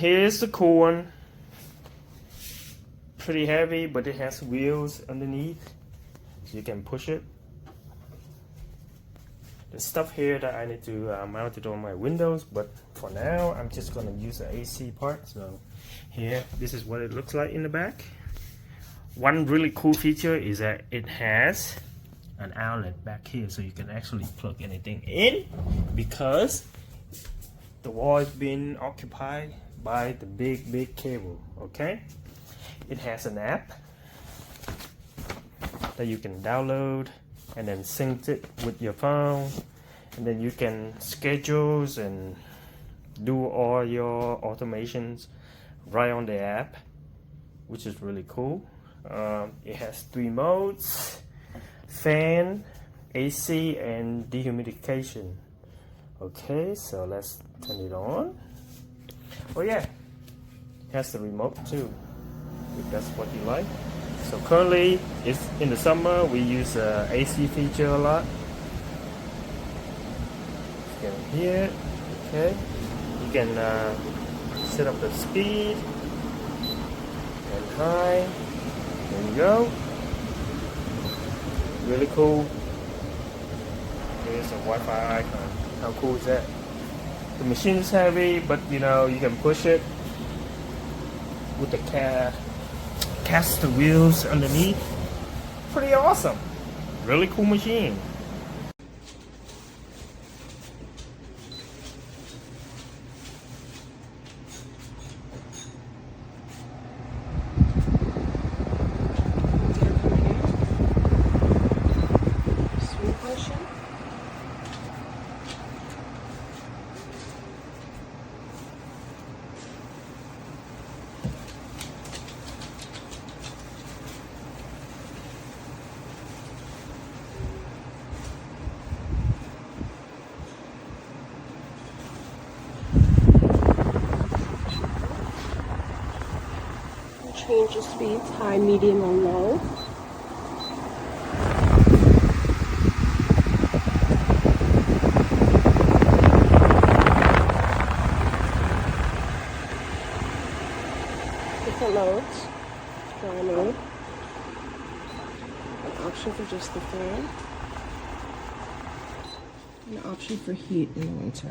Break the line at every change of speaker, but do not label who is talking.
Here's the cool one. Pretty heavy, but it has wheels underneath, so you can push it. There's stuff here that I need to mount it on my windows, but for now I'm just gonna use the AC part. So here, this is what it looks like in the back. One really cool feature is that it has an outlet back here, so you can actually plug anything in, because the wall is being occupied by the big cable. Okay, it has an app that you can download and then sync it with your phone, and then you can schedule and do all your automations right on the app, which is really cool. It has 3 modes: fan, AC, and dehumidification. Okay, so let's turn it on. Oh yeah, it has the remote too, if that's what you like. So currently, it's in the summer, we use AC feature a lot. You can hear it. Okay, you can set up the speed and high. There you go. Really cool. Here's a Wi-Fi icon. How cool is that? The machine is heavy, but you know, you can push it with the caster wheels underneath. Pretty awesome. Really cool machine.
Change the speeds, high, medium, or low. Different modes. Dry mode. An option for just the fan. An option for heat in the winter.